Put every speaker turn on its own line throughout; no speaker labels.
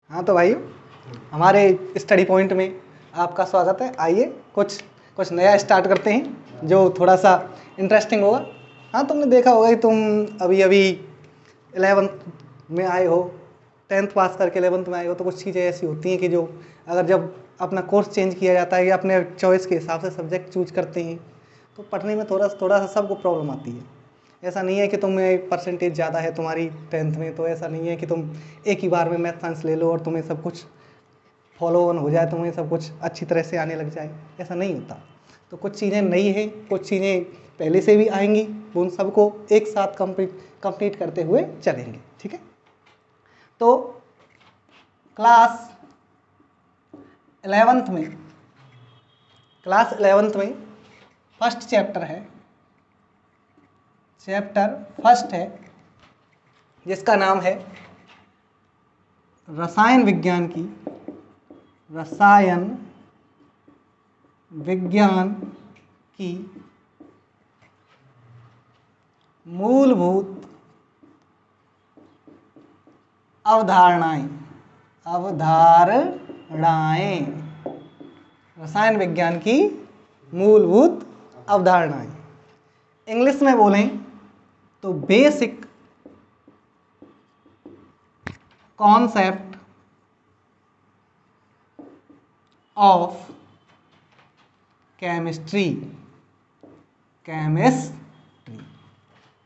हाँ तो भाई हमारे स्टडी पॉइंट में आपका स्वागत है। आइए कुछ नया स्टार्ट करते हैं जो थोड़ा सा इंटरेस्टिंग होगा। हाँ तुमने देखा होगा कि तुम अभी 11th में आए हो, 10th पास करके 11th में आए हो, तो कुछ चीज़ें ऐसी होती हैं कि जो अगर जब अपना कोर्स चेंज किया जाता है या अपने चॉइस के हिसाब से सब्जेक्ट चूज करते हैं तो पढ़ने में थोड़ा सा सबको प्रॉब्लम आती है। ऐसा नहीं है कि तुम्हें परसेंटेज ज़्यादा है तुम्हारी 10th में, तो ऐसा नहीं है कि तुम एक ही बार में मैथ साइंस ले लो और तुम्हें सब कुछ फॉलो ऑन हो जाए, तुम्हें सब कुछ अच्छी तरह से आने लग जाए। ऐसा नहीं होता। तो कुछ चीज़ें नई हैं, कुछ चीज़ें पहले से भी आएंगी, उन सबको एक साथ कंप्लीट करते हुए चलेंगे। ठीक है, तो क्लास 11th में फर्स्ट चैप्टर है, चैप्टर फर्स्ट है जिसका नाम है रसायन विज्ञान की मूलभूत अवधारणाएं। रसायन विज्ञान की मूलभूत अवधारणाएं। इंग्लिश में बोलें तो basic concept of chemistry.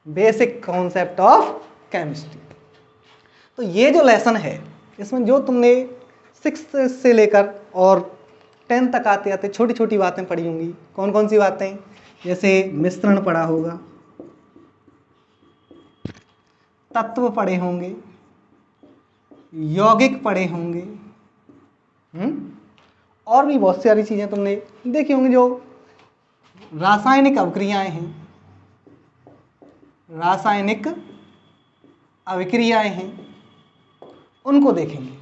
Basic concept of chemistry. तो ये जो लेसन है इसमें जो तुमने 6th से लेकर और 10th तक आते आते छोटी छोटी बातें पढ़ी होंगी। कौन कौन सी बातें? जैसे मिश्रण पढ़ा होगा, तत्व पढ़े होंगे, यौगिक पढ़े होंगे, और भी बहुत सारी चीजें तुमने देखी होंगी। जो रासायनिक अभिक्रियाएं हैं, उनको देखेंगे।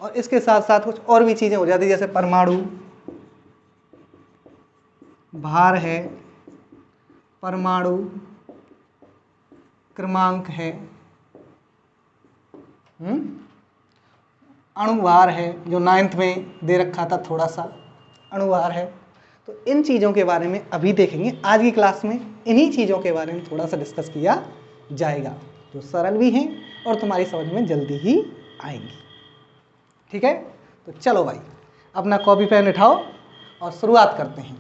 और इसके साथ साथ कुछ और भी चीजें हो जाती है, जैसे परमाणु भार है, परमाणु क्रमांक है, अणुभार है जो 9th में दे रखा था, थोड़ा सा अणुभार है। तो इन चीज़ों के बारे में अभी देखेंगे। आज की क्लास में इन्हीं चीज़ों के बारे में थोड़ा सा डिस्कस किया जाएगा, जो सरल भी हैं और तुम्हारी समझ में जल्दी ही आएंगी। ठीक है, तो चलो भाई अपना कॉपी पेन उठाओ और शुरुआत करते हैं।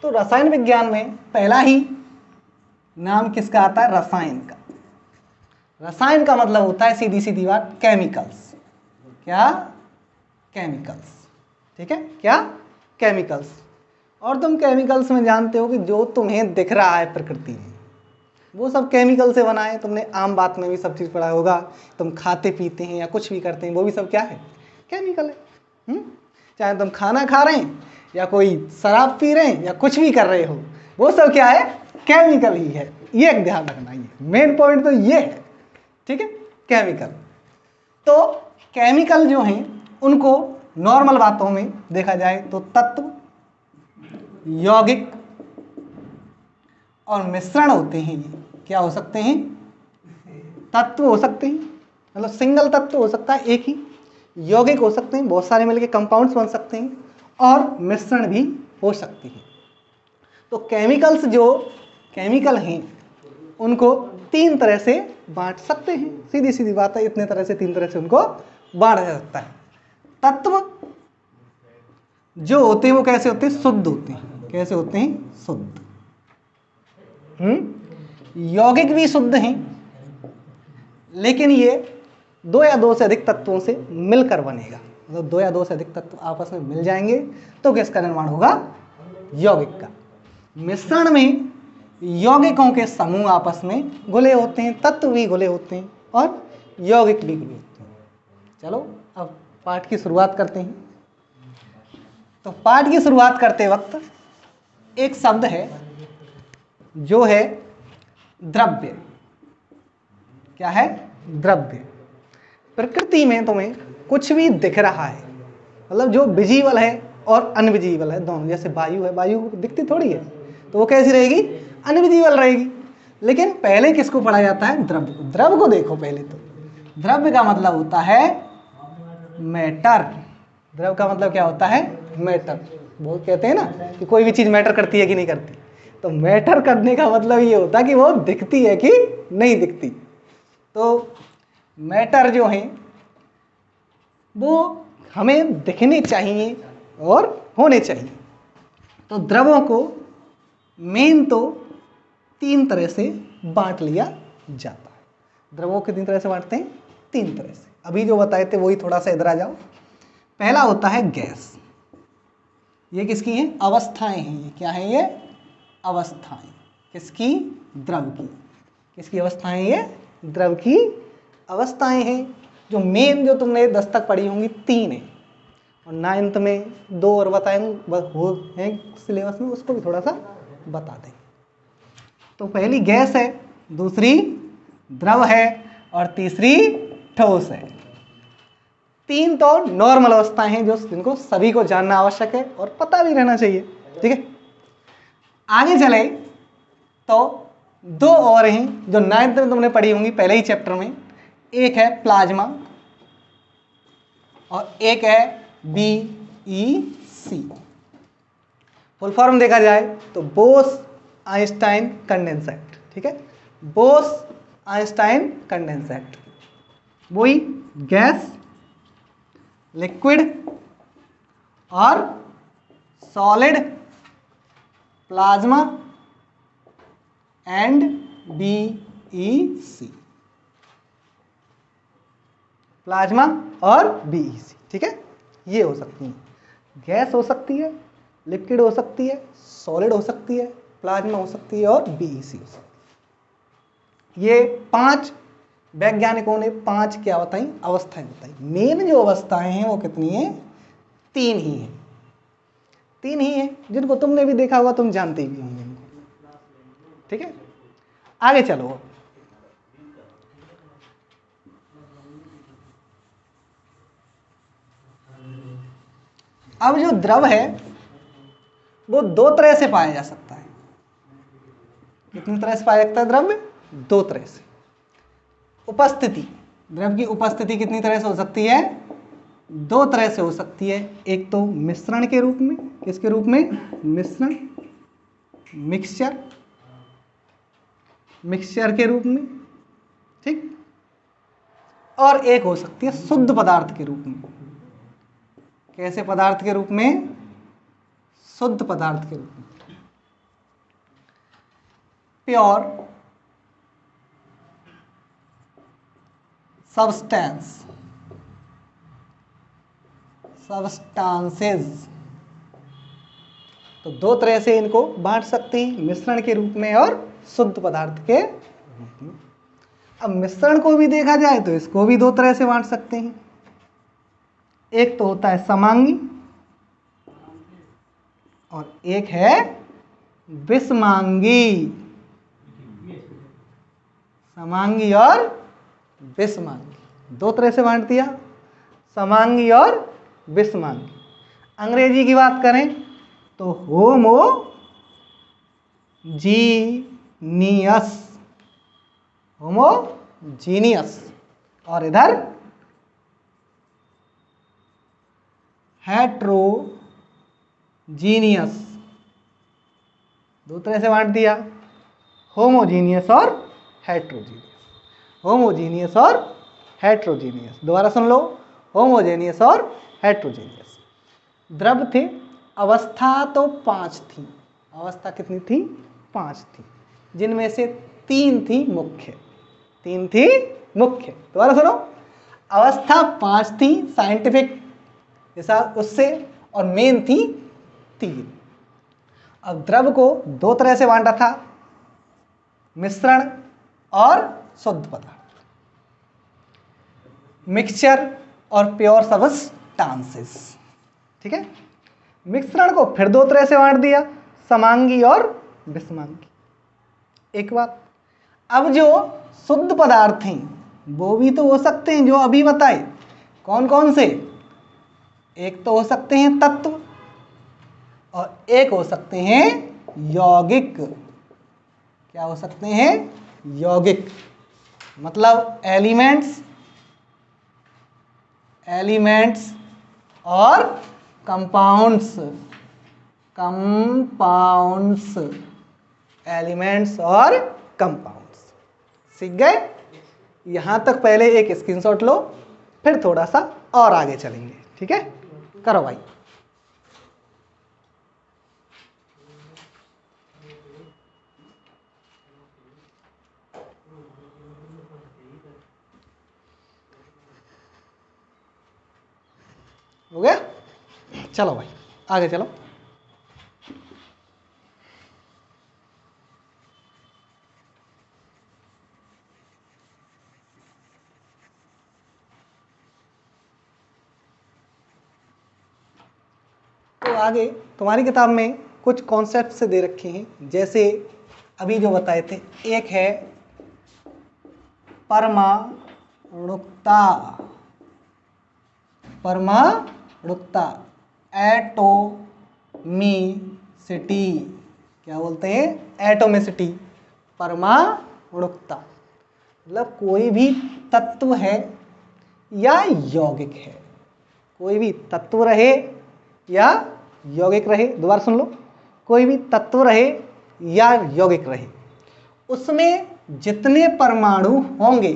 तो रसायन विज्ञान में पहला ही नाम किसका आता है? रसायन का। रसायन का मतलब होता है सीधी सीधी बात केमिकल्स। क्या? केमिकल्स। ठीक है, क्या? केमिकल्स। और तुम केमिकल्स में जानते हो कि जो तुम्हें दिख रहा है प्रकृति में वो सब केमिकल से बना है। तुमने आम बात में भी सब चीज़ पढ़ा होगा। तुम खाते पीते हैं या कुछ भी करते हैं, वो भी सब क्या है? केमिकल है। चाहे तुम खाना खा रहे हैं या कोई शराब पी रहे हैं या कुछ भी कर रहे हो, वो सब क्या है? केमिकल ही है। ये एक ध्यान रखना, ये मेन पॉइंट तो ये है। ठीक है, केमिकल। तो केमिकल जो हैं उनको नॉर्मल बातों में देखा जाए तो तत्व, यौगिक और मिश्रण होते हैं। ये क्या हो सकते हैं? तत्व हो सकते हैं, मतलब सिंगल तत्व हो सकता है एक ही, यौगिक हो सकते हैं, बहुत सारे मिलके कंपाउंड्स बन सकते हैं, और मिश्रण भी हो सकती है। तो केमिकल्स जो केमिकल हैं उनको 3 तरह से बांट सकते हैं। सीधी सीधी बात है, इतने तरह से 3 तरह से उनको बांटा जा सकता है। तत्व जो होते हैं वो कैसे होते हैं? शुद्ध होते हैं। कैसे होते हैं? शुद्ध। यौगिक भी शुद्ध हैं, लेकिन ये 2 या 2 से अधिक तत्वों से मिलकर बनेगा। मतलब 2 या 2 से अधिक तत्व आपस में मिल जाएंगे तो किसका निर्माण होगा? यौगिक का। मिश्रण में यौगिकों के समूह आपस में घुले होते हैं, तत्व भी घुले होते हैं और यौगिक भी घुले होते हैं। चलो अब पाठ की शुरुआत करते हैं। तो पाठ की शुरुआत करते वक्त एक शब्द है जो है द्रव्य। क्या है? द्रव्य। प्रकृति में तुम्हें कुछ भी दिख रहा है, मतलब जो विजिबल है और अनविजिबल है दोनों, जैसे वायु है, वायु दिखती थोड़ी है, तो वो कैसी रहेगी, अनविजिबल रहेगी। लेकिन पहले किसको पढ़ा जाता है, द्रव्य को। द्रव्य को देखो पहले तो, द्रव्य का मतलब होता है मैटर। द्रव्य का मतलब क्या होता है, मैटर। वो कहते हैं ना कि कोई भी चीज मैटर करती है कि नहीं करती, तो मैटर करने का मतलब ये होता है कि वो दिखती है कि नहीं दिखती। तो मैटर जो है वो हमें दिखने चाहिए और होने चाहिए। तो द्रव्यों को मेन तो 3 तरह से बांट लिया जाता है। द्रव्यों को कितनी तरह से बांटते हैं, 3 तरह से। अभी जो बताए थे वही थोड़ा सा इधर आ जाओ। पहला होता है गैस। ये किसकी हैं, अवस्थाएं हैं। ये क्या है, ये अवस्थाएं। किसकी, द्रव की। किसकी अवस्थाएं, ये द्रव की अवस्थाएं हैं। जो मेन जो तुमने 10 तक पढ़ी होंगी 3 है, और 9th में 2 और बताएंगे वो हैं सिलेबस में, उसको भी थोड़ा सा बता दें। तो पहली गैस है, दूसरी द्रव है और तीसरी ठोस है। 3 तो नॉर्मल अवस्थाएं हैं जो जिनको सभी को जानना आवश्यक है और पता भी रहना चाहिए। ठीक है, आगे चले तो 2 और हैं जो 9th में तुमने पढ़ी होंगी पहले ही चैप्टर में। एक है प्लाज्मा और एक है BEC। फुल फॉर्म देखा जाए तो बोस आइंस्टाइन कंडेंसेट। ठीक है, बोस आइंस्टाइन कंडेंसेट। वही गैस, लिक्विड और solid, plasma and BEC। Plasma और BEC। ठीक है, ये हो सकती है, गैस हो सकती है, लिक्विड हो सकती है, सॉलिड हो सकती है, प्लाज्मा हो सकती है और BEC हो सकती है। ये 5 वैज्ञानिकों ने 5 क्या बताई, अवस्थाएं बताई। मेन जो अवस्थाएं हैं वो कितनी है, 3 ही है। 3 ही है जिनको तुमने भी देखा होगा, तुम जानते भी होंगे इनको। ठीक है, आगे चलो। अब जो द्रव है वो 2 तरह से पाया जा सकता है। कितनी तरह से पाया जाता है द्रव्य, 2 तरह से। उपस्थिति, द्रव की उपस्थिति कितनी तरह से हो सकती है, 2 तरह से हो सकती है। एक तो मिश्रण के रूप में, किसके रूप में, मिश्रण, मिक्सचर, मिक्सचर के रूप में। ठीक, और एक हो सकती है शुद्ध पदार्थ के रूप में। कैसे पदार्थ के रूप में, शुद्ध पदार्थ के रूप में। Pure substance, substances. तो 2 तरह से इनको बांट सकते हैं, मिश्रण के रूप में और शुद्ध पदार्थ के रूप में। अब मिश्रण को भी देखा जाए तो इसको भी 2 तरह से बांट सकते हैं। एक तो होता है समांगी और एक है विषमांगी। समांगी और विषमांगी 2 तरह से बांट दिया, समांगी और विषमांगी। अंग्रेजी की बात करें तो होमोजीनियस, होमोजीनियस, और इधर हेट्रोजीनियस। 2 तरह से बांट दिया, होमोजीनियस और हेट्रोजीनियस। होमोजीनियस और हेट्रोजीनियस, दोबारा सुन लो, होमोजेनियस और हेट्रोजीनियस। द्रव थे, अवस्था तो 5 थी। अवस्था कितनी थी, 5 थी, जिनमें से 3 थी मुख्य। 3 थी मुख्य, दोबारा सुनो, अवस्था 5 थी साइंटिफिक हिसाब उससे, और मेन थी 3। अब द्रव को 2 तरह से बांटा था, मिश्रण और शुद्ध पदार्थ, मिक्सचर और प्योर सब्सटेंसेस। ठीक है, मिश्रण को फिर 2 तरह से बांट दिया, समांगी और विषमांगी। एक बात, अब जो शुद्ध पदार्थ हैं वो भी तो हो सकते हैं जो अभी बताए, कौन कौन से? एक तो हो सकते हैं तत्व और एक हो सकते हैं यौगिक। क्या हो सकते हैं? यौगिक। मतलब एलिमेंट्स और कंपाउंड्स। एलिमेंट्स और कंपाउंड्स। सीख गए? यहां तक पहले एक स्क्रीनशॉट लो, फिर थोड़ा सा और आगे चलेंगे। ठीक है, करो भाई। हो गया? चलो भाई आगे चलो। तो आगे तुम्हारी किताब में कुछ कॉन्सेप्ट से दे रखे हैं, जैसे अभी जो बताए थे। एक है परमाणुकता, एटोमिसिटी। क्या बोलते हैं? एटोमिसिटी, परमाणुकता। मतलब कोई भी तत्व है या यौगिक है, कोई भी तत्व रहे या यौगिक रहे, दोबारा सुन लो, कोई भी तत्व रहे या यौगिक रहे, उसमें जितने परमाणु होंगे,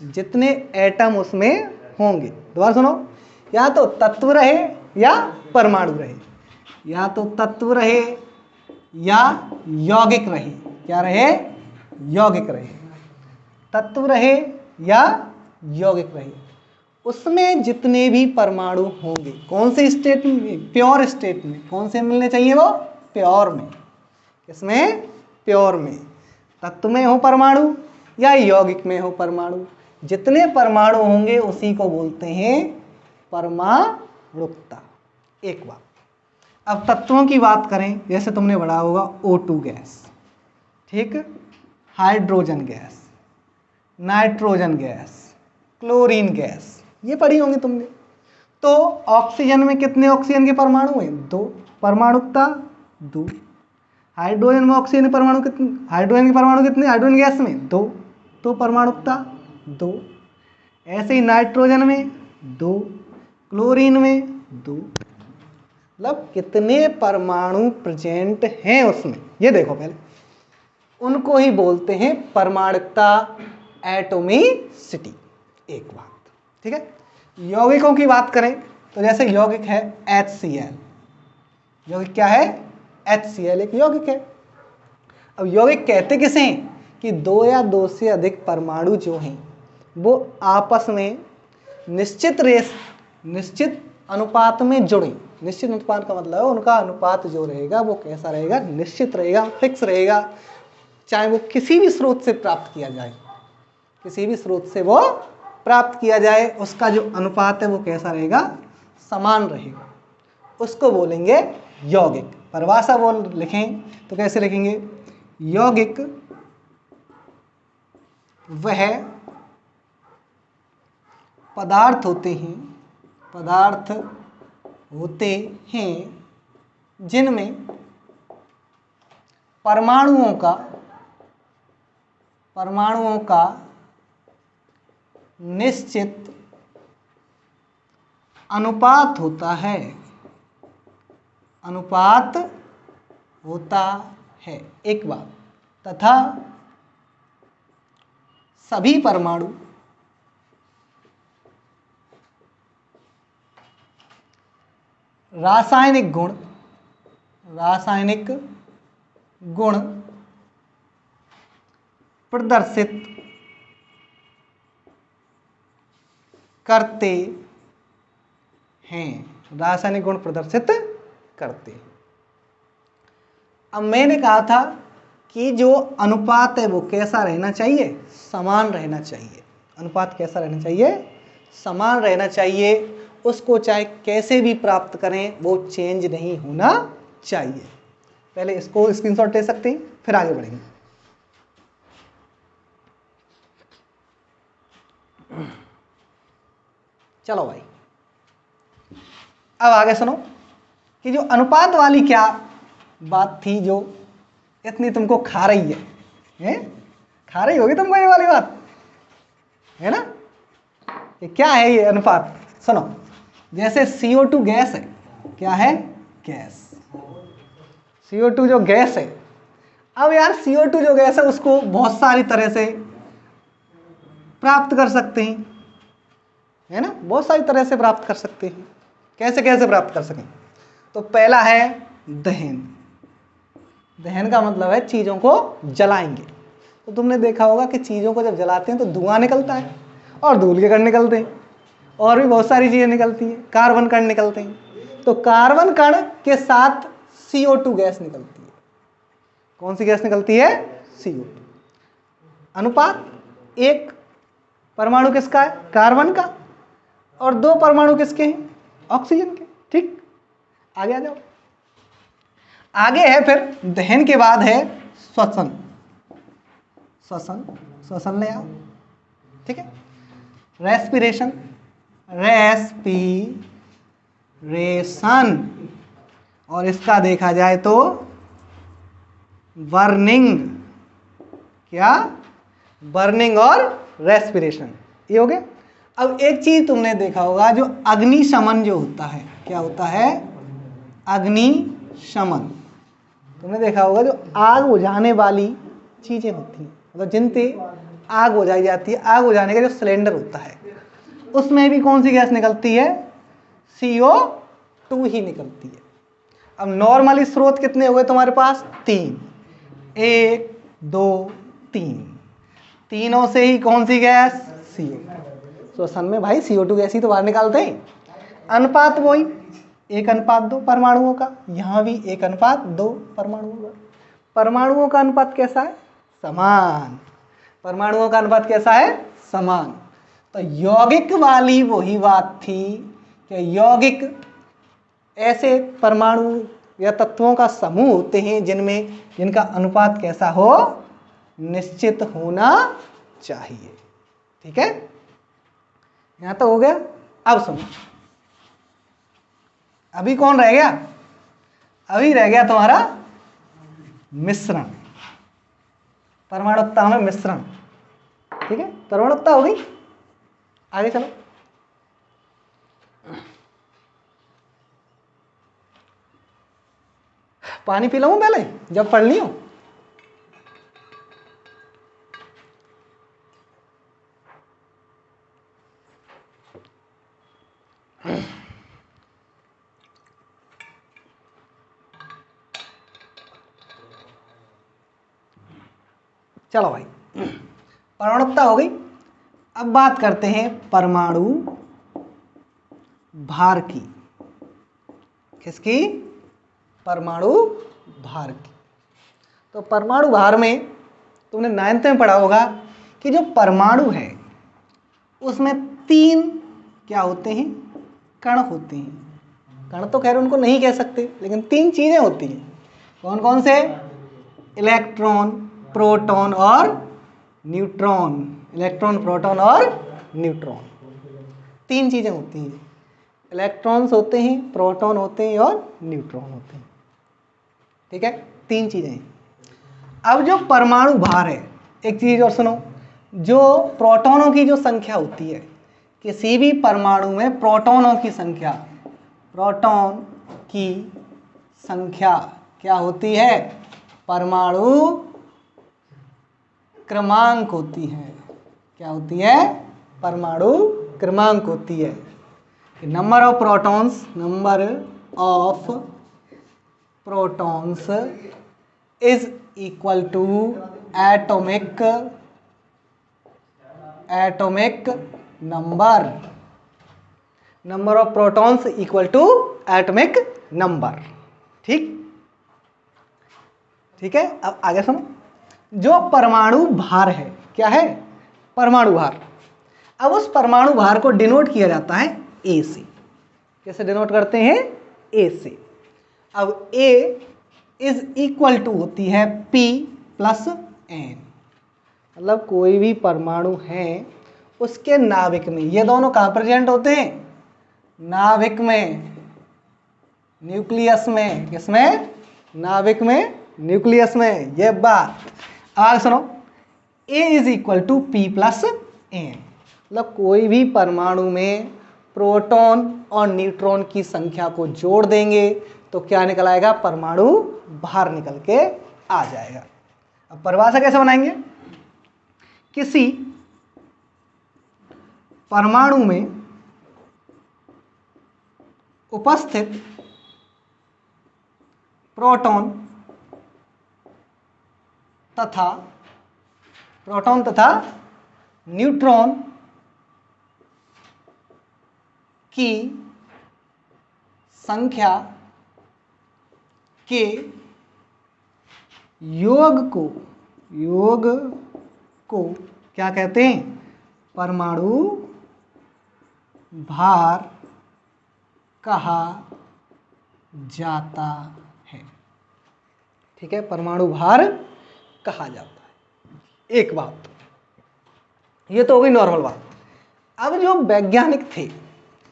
जितने एटम उसमें होंगे, दोबारा सुनो, या तो तत्व रहे या परमाणु रहे, या तो तत्व रहे या यौगिक रहे। क्या रहे? यौगिक रहे। तत्व रहे या यौगिक रहे, उसमें जितने भी परमाणु होंगे, कौन से स्टेट में? प्योर स्टेट में। कौन से मिलने चाहिए? वो प्योर में। किसमें? प्योर में। तत्व में हो परमाणु या यौगिक में हो परमाणु, जितने परमाणु होंगे उसी को बोलते हैं परमाणुकता। एक बात। अब तत्वों की बात करें, जैसे तुमने पढ़ा होगा O2 गैस, ठीक, hydrogen gas, nitrogen gas, chlorine gas, ये पढ़ी होंगी तुमने। तो ऑक्सीजन में कितने ऑक्सीजन के परमाणु हैं? 2, परमाणुकता 2। हाइड्रोजन में ऑक्सीजन परमाणु कितने? हाइड्रोजन के परमाणु कितने हाइड्रोजन गैस में? 2, तो परमाणुकता 2। ऐसे ही नाइट्रोजन में 2, क्लोरीन में 2। मतलब कितने परमाणु प्रेजेंट हैं उसमें, ये देखो पहले, उनको ही बोलते हैं परमाणुकता, एटोमिसिटी। एक बात, ठीक है। यौगिकों की बात करें तो जैसे यौगिक है HCl। यौगिक क्या है? HCl एक यौगिक है। अब यौगिक कहते किसे हैं? कि 2 या 2 से अधिक परमाणु जो हैं वो आपस में निश्चित अनुपात में जुड़े। निश्चित अनुपात का मतलब है उनका अनुपात जो रहेगा वो कैसा रहेगा? निश्चित रहेगा, फिक्स रहेगा, चाहे वो किसी भी स्रोत से प्राप्त किया जाए, किसी भी स्रोत से वो प्राप्त किया जाए, उसका जो अनुपात है वो कैसा रहेगा? समान रहेगा। उसको बोलेंगे यौगिक। परिभाषा बोल लिखें तो कैसे लिखेंगे? यौगिक वह पदार्थ होते हैं जिनमें परमाणुओं का निश्चित अनुपात होता है। एक बात, तथा सभी परमाणु रासायनिक गुण प्रदर्शित करते हैं। रासायनिक गुण प्रदर्शित करते हैं। अब मैंने कहा था कि जो अनुपात है वो कैसा रहना चाहिए? समान रहना चाहिए। अनुपात कैसा रहना चाहिए? समान रहना चाहिए। उसको चाहे कैसे भी प्राप्त करें वो चेंज नहीं होना चाहिए। पहले इसको स्क्रीनशॉट ले सकते हैं, फिर आगे बढ़ेंगे। चलो भाई, अब आगे सुनो कि जो अनुपात वाली क्या बात थी जो इतनी तुमको खा रही है? खा रही होगी तुमको ये वाली बात, है ना? ये क्या है ये अनुपात? सुनो, जैसे CO2 गैस है, क्या है? गैस। CO2 जो गैस है, अब यार CO2 जो गैस है उसको बहुत सारी तरह से प्राप्त कर सकते हैं, है ना? बहुत सारी तरह से प्राप्त कर सकते हैं। कैसे कैसे प्राप्त कर सकें? तो पहला है दहन। दहन का मतलब है चीज़ों को जलाएंगे। तो तुमने देखा होगा कि चीज़ों को जब जलाते हैं तो धुआं निकलता है और धूल के कण निकलते हैं और भी बहुत सारी चीज़ें निकलती हैं, कार्बन कण निकलते हैं। तो कार्बन कण के साथ CO2 गैस निकलती है। कौन सी गैस निकलती है? CO2। अनुपात, एक परमाणु किसका है? कार्बन का, और दो परमाणु किसके हैं? ऑक्सीजन के। ठीक, आगे आ जाओ। आगे है फिर दहन के बाद है श्वसन। श्वसन ले आओ, ठीक है? रेस्पिरेशन, और इसका देखा जाए तो बर्निंग। क्या? बर्निंग और रेस्पिरेशन, ये हो गया। अब एक चीज तुमने देखा होगा, जो अग्निशमन जो होता है, क्या होता है? अग्निशमन। तुमने देखा होगा जो आग बुझाने वाली चीजें होती हैं, मतलब जिनसे आग बुझाई जाती है, आग बुझाने का जो सिलेंडर होता है उसमें भी कौन सी गैस निकलती है? CO2 ही निकलती है। अब नॉर्मली स्रोत कितने हुए तुम्हारे पास? 3, 1, 2, 3। तीनों से ही कौन सी गैस? CO2। श्वसन में भाई CO2 गैस ही तो बाहर निकालते हैं। अनुपात वही 1:2 परमाणुओं का, यहाँ भी 1:2 परमाणुओं का। परमाणुओं का अनुपात कैसा है? समान। परमाणुओं का अनुपात कैसा है? समान। तो यौगिक वाली वही बात थी कि यौगिक ऐसे परमाणु या तत्वों का समूह होते हैं जिनका अनुपात कैसा हो? निश्चित होना चाहिए। ठीक है, यहां तो हो गया। अब सुनो, अभी कौन रह गया? अभी रह गया तुम्हारा मिश्रण, परमाणुकता में मिश्रण। ठीक है, परमाणुकता हो गई। आगे चलो। पानी पी लूं पहले, जब पढ़ लियो। चलो भाई, परमाणुकता हो गई। अब बात करते हैं परमाणु भार की। किसकी? परमाणु भार की। तो परमाणु भार में तुमने 9th में पढ़ा होगा कि जो परमाणु है उसमें 3 क्या होते हैं? कण होते हैं। कण तो खैर उनको नहीं कह सकते, लेकिन 3 चीजें होती हैं। कौन कौन से? इलेक्ट्रॉन, प्रोटॉन और न्यूट्रॉन। इलेक्ट्रॉन, प्रोटॉन और न्यूट्रॉन, 3 चीजें होती हैं। इलेक्ट्रॉन्स होते हैं, प्रोटॉन होते हैं और न्यूट्रॉन होते हैं। ठीक है, 3 चीजें। अब जो परमाणु भार है, एक चीज और सुनो, जो प्रोटॉनों की जो संख्या होती है, किसी भी परमाणु में प्रोटॉनों की संख्या, प्रोटॉन की संख्या क्या होती है? परमाणु क्रमांक होती है। क्या होती है? परमाणु क्रमांक होती है। Number of protons is equal to atomic number. Number of protons equal to atomic number. ठीक, ठीक है। अब आगे सुनो, जो परमाणु भार है, क्या है? परमाणु भार। अब उस परमाणु भार को डिनोट किया जाता है A से। कैसे डिनोट करते हैं? A से। अब A इज इक्वल टू होती है P + N। मतलब कोई भी परमाणु है उसके नाभिक में। ये दोनों कहाँ प्रेजेंट होते हैं? नाभिक में, न्यूक्लियस में। किसमें? नाभिक में, न्यूक्लियस में। ये बात आगे सुनो, A is equal to P plus N. मतलब कोई भी परमाणु में प्रोटॉन और न्यूट्रॉन की संख्या को जोड़ देंगे तो क्या निकल आएगा? परमाणु बाहर निकल के आ जाएगा। अब परिभाषा कैसे बनाएंगे? किसी परमाणु में उपस्थित प्रोटॉन तथा न्यूट्रॉन की संख्या के योग को क्या कहते हैं? परमाणु भार कहा जाता है। ठीक है, परमाणु भार कहा जाता है। एक बात, ये तो हो गई नॉर्मल बात। अब जो वैज्ञानिक थे,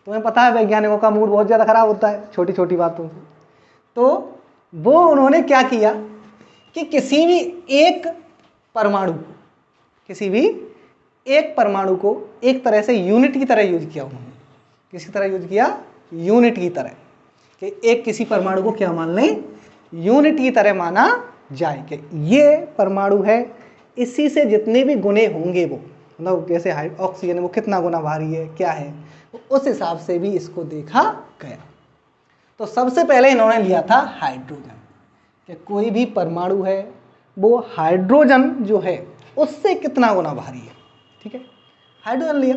तुम्हें पता है वैज्ञानिकों का मूड बहुत ज़्यादा खराब होता है छोटी छोटी बातों से, तो वो उन्होंने क्या किया कि किसी भी एक परमाणु को एक तरह से यूनिट की तरह यूज किया उन्होंने। किसी तरह यूज किया? यूनिट की तरह, कि एक किसी परमाणु को क्या मान लें? यूनिट की तरह माना जाए कि ये परमाणु है, इसी से जितने भी गुणे होंगे वो, मतलब जैसे ऑक्सीजन वो कितना गुना भारी है, क्या है, उस हिसाब से भी इसको देखा गया। तो सबसे पहले इन्होंने लिया था हाइड्रोजन, कि कोई भी परमाणु है वो हाइड्रोजन जो है उससे कितना गुना भारी है। ठीक है, हाइड्रोजन लिया।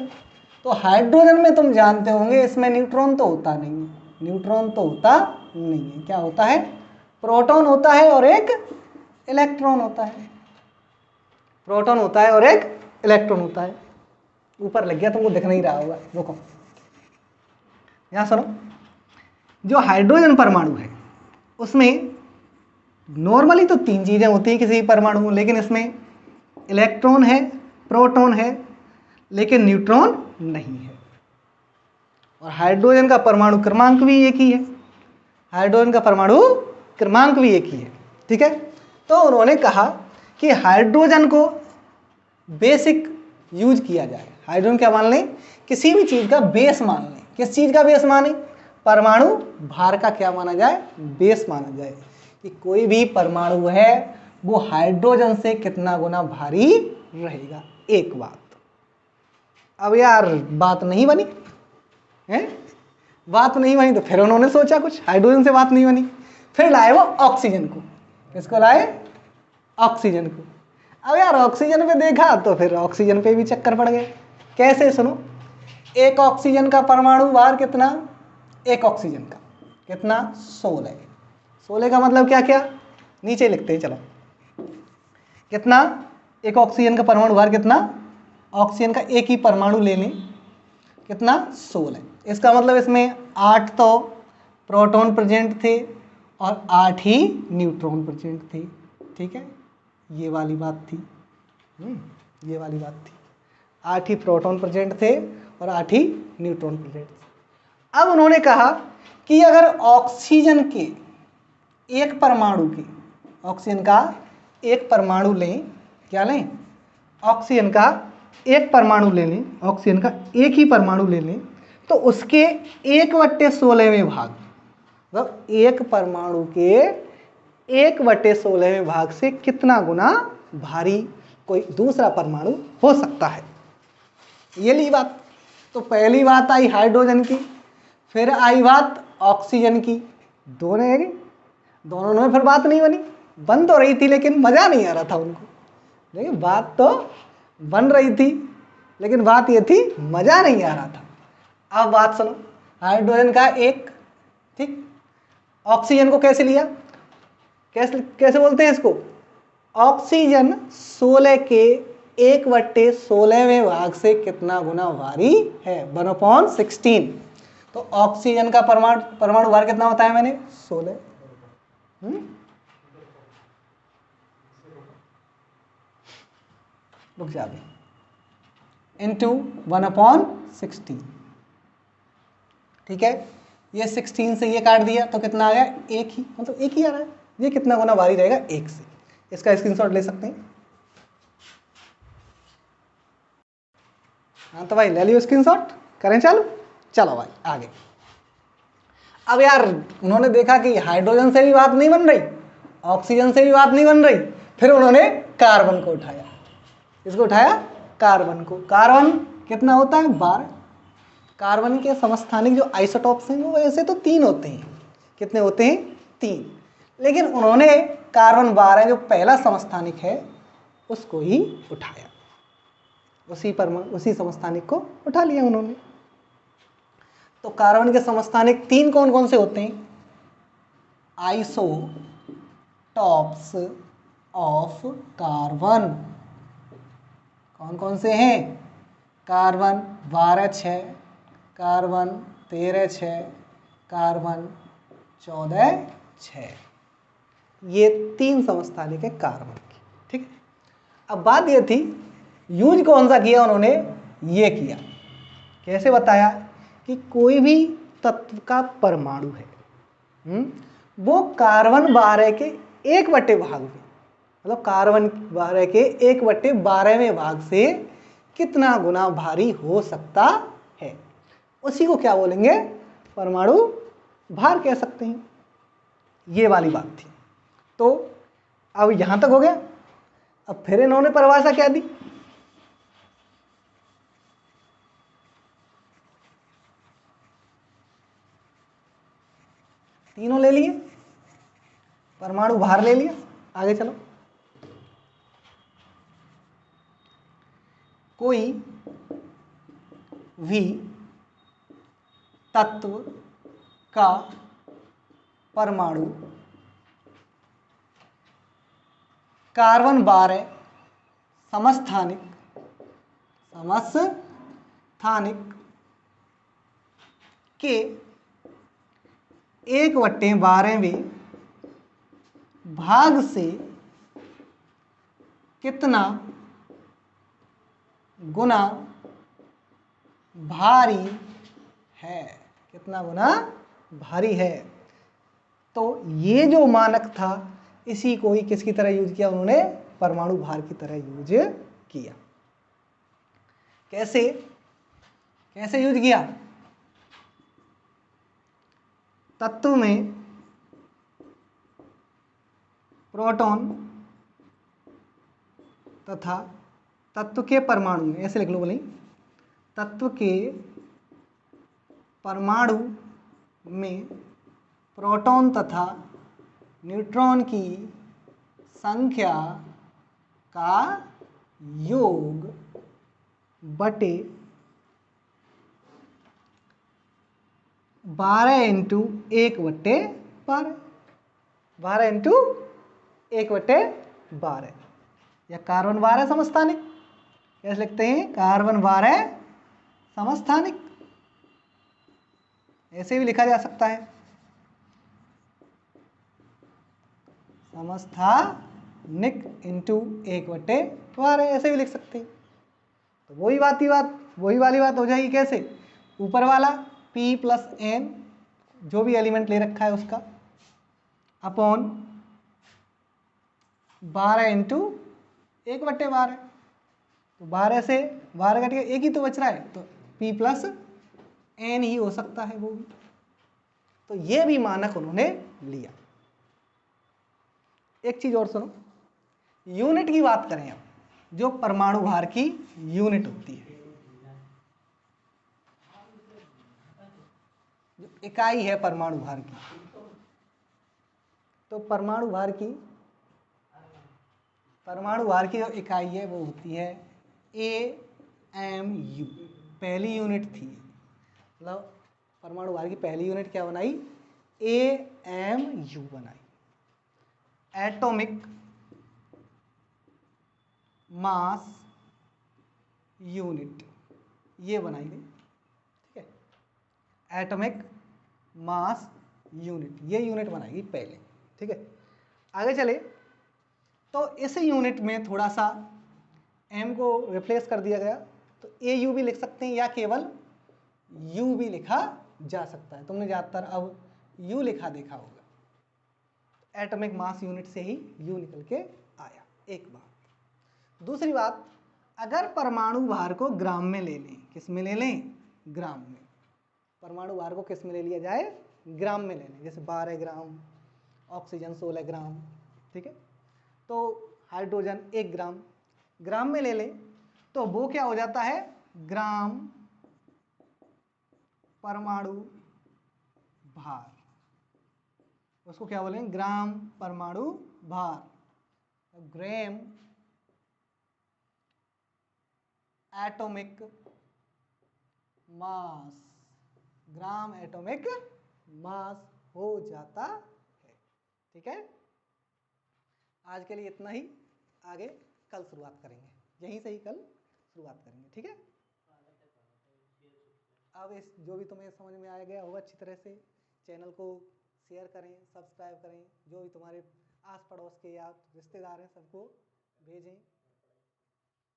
तो हाइड्रोजन में तुम जानते होंगे इसमें न्यूट्रॉन तो होता नहीं है, न्यूट्रॉन तो होता नहीं है। क्या होता है? प्रोटॉन होता है और एक इलेक्ट्रॉन होता है। प्रोटॉन होता है और एक इलेक्ट्रॉन होता है। ऊपर लग गया, तुमको दिख नहीं रहा होगा, रुको यहां सुनो। जो हाइड्रोजन परमाणु है उसमें नॉर्मली तो 3 चीजें होती हैं किसी परमाणु में, लेकिन इसमें इलेक्ट्रॉन है, प्रोटॉन है, लेकिन न्यूट्रॉन नहीं है। और हाइड्रोजन का परमाणु क्रमांक भी एक ही है। हाइड्रोजन का परमाणु क्रमांक भी एक ही है। ठीक है, तो उन्होंने कहा कि हाइड्रोजन को बेसिक यूज किया जाए। हाइड्रोजन क्या मान लें? किसी भी चीज का बेस मान लें। किस चीज का बेस माने? परमाणु भार का क्या माना जाए? बेस माना जाए, कि कोई भी परमाणु है वो हाइड्रोजन से कितना गुना भारी रहेगा। एक बात। अब यार बात नहीं बनी है, बात नहीं बनी तो फिर उन्होंने सोचा कुछ, हाइड्रोजन से बात नहीं बनी, फिर लाए वो ऑक्सीजन को। किसको लाए? ऑक्सीजन को। अब यार ऑक्सीजन पे देखा तो फिर ऑक्सीजन पे भी चक्कर पड़ गए। कैसे? सुनो, एक ऑक्सीजन का परमाणु भार कितना? एक ऑक्सीजन का कितना? 16। 16 का मतलब क्या क्या? नीचे लिखते हैं, चलो। कितना? एक ऑक्सीजन का परमाणु भार कितना? ऑक्सीजन का एक ही परमाणु ले लें, कितना? 16। इसका मतलब इसमें 8 तो प्रोटॉन प्रेजेंट थे और 8 ही न्यूट्रॉन प्रेजेंट थे। ठीक है, ये वाली बात थी, ये वाली बात थी। 8 ही प्रोटॉन प्रेजेंट थे और 8 ही न्यूट्रॉन प्रेजेंट थे। अब उन्होंने कहा कि अगर ऑक्सीजन के एक परमाणु के, ऑक्सीजन का एक परमाणु लें, क्या लें? ऑक्सीजन का एक परमाणु ले लें, ऑक्सीजन का एक ही परमाणु ले लें, तो उसके 1/16वें भाग, मतलब एक परमाणु के 1/16वें भाग से कितना गुना भारी कोई दूसरा परमाणु हो सकता है। ये ली बात। तो पहली बात आई हाइड्रोजन की, फिर आई बात ऑक्सीजन की। दोनों में फिर बात नहीं बनी। बन तो रही थी लेकिन मजा नहीं आ रहा था उनको। लेकिन बात तो बन रही थी, लेकिन बात ये थी मजा नहीं आ रहा था। अब बात सुनो, हाइड्रोजन का एक, ठीक, ऑक्सीजन को कैसे लिया? कैसे बोलते हैं इसको? ऑक्सीजन 16 के 1/16वें भाग से कितना गुना भारी है? 1/16। तो ऑक्सीजन का परमाणु भार कितना बताया मैंने? 16। रुक जा, इंटू 1/16। ठीक है, ये 16 से ये काट दिया तो कितना आ गया, एक ही, मतलब एक ही आ रहा है। ये कितना गुना भारी रहेगा, एक से। इसका स्क्रीनशॉट ले सकते हैं। हाँ तो भाई ले लियो स्क्रीनशॉट, करें चालू। चलो भाई आगे। अब यार उन्होंने देखा कि हाइड्रोजन से भी बात नहीं बन रही, ऑक्सीजन से भी बात नहीं बन रही, फिर उन्होंने कार्बन को उठाया। इसको उठाया, कार्बन को। कार्बन कितना होता है, 12। कार्बन के समस्थानिक जो आइसोटॉप्स हैं वो वैसे तो 3 होते हैं। कितने होते हैं, 3। लेकिन उन्होंने कार्बन 12 जो पहला समस्थानिक है उसको ही उठाया, उसी समस्थानिक को उठा लिया उन्होंने। तो कार्बन के समस्थानिक 3 कौन कौन से होते हैं, आइसोटॉप्स ऑफ कार्बन। कौन कौन से हैं, कार्बन 12(6), कार्बन 13(6), कार्बन 14(6). ये 3 समस्थानिक है कार्बन की। ठीक है, अब बात ये थी यूज कौन सा किया उन्होंने, ये किया। कैसे बताया कि कोई भी तत्व का परमाणु है, वो कार्बन 12 के 1/12 में, मतलब कार्बन 12 के 1/12वें भाग से कितना गुना भारी हो सकता है, उसी को क्या बोलेंगे, परमाणु भार कह सकते हैं। ये वाली बात थी। तो अब यहां तक हो गया। अब फिर इन्होंने परिभाषा क्या दी, तीनों ले लिए, परमाणु भार ले लिया। आगे चलो। कोई भी तत्व का परमाणु कार्बन 12 समस्थानिक के 1/12वें भाग से कितना गुना भारी है, कितना गुना भारी है। तो ये जो मानक था इसी को ही किसकी तरह यूज किया उन्होंने, परमाणु भार की तरह यूज किया। कैसे कैसे यूज किया, तत्व में प्रोटॉन तथा तत्व के परमाणु में, ऐसे लिख लो बोले, तत्व के परमाणु में प्रोटॉन तथा न्यूट्रॉन की संख्या का योग बटे 12 इंटू 1/12, 12 इंटू 1/12, या कार्बन 12 समस्थानिक। कैसे लिखते हैं, कार्बन 12 समस्थानिक, ऐसे भी लिखा जा सकता है, समस्थानिक इंटू 1/12, ऐसे भी लिख सकते हैं। तो वही वाली बात हो जाएगी। कैसे, ऊपर वाला P + N जो भी एलिमेंट ले रखा है उसका, अपॉन 12 इंटू 1/12। तो 12 से 12 कट के एक ही तो बच रहा है, तो P + N ही हो सकता है वो भी। तो ये भी मानक उन्होंने लिया। एक चीज और सुनो, यूनिट की बात करें अब, जो परमाणु भार की यूनिट होती है, जो इकाई है परमाणु भार की, तो परमाणु भार की जो इकाई है वो होती है AMU। पहली यूनिट थी, मतलब परमाणु भार की पहली यूनिट क्या बनाई, AMU बनाई, एटॉमिक मास यूनिट, ये बनाई गई। ठीक है, एटॉमिक मास यूनिट, ये यूनिट बनाई गई पहले। ठीक है, आगे चले तो इस यूनिट में थोड़ा सा m को रिप्लेस कर दिया गया, तो तो AU भी लिख सकते हैं या केवल U भी लिखा जा सकता है। तुमने ज़्यादातर अब U लिखा देखा होगा। एटॉमिक मास यूनिट से ही U निकल के आया। एक बात। दूसरी बात, अगर परमाणु भार को ग्राम में ले लें, किस में ले लें? ग्राम में। परमाणु भार को किस में ले लिया जाए? ग्राम में ले लें। जैसे 12 ग्राम, ऑक्सीजन 16 ग्राम, ठीक है। तो हाइड्रोजन 1 ग्राम, ग्राम में ले लें तो वो क्या हो जाता है? ग्राम परमाणु भार। उसको क्या बोलेंगे? ग्राम परमाणु भार। Gram atomic mass, gram atomic mass हो जाता है। ठीक है, आज के लिए इतना ही। आगे कल शुरुआत करेंगे, यहीं से ही कल शुरुआत करेंगे। ठीक है, अब इस जो भी तुम्हें समझ में आ गया होगा अच्छी तरह से, चैनल को शेयर करें, सब्सक्राइब करें, जो भी तुम्हारे आस पड़ोस के या रिश्तेदार हैं सबको भेजें,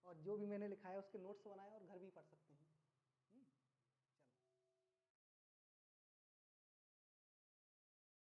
और जो भी मैंने लिखा है उसके नोट्स बनाएं और घर भी पढ़ सकते हैं।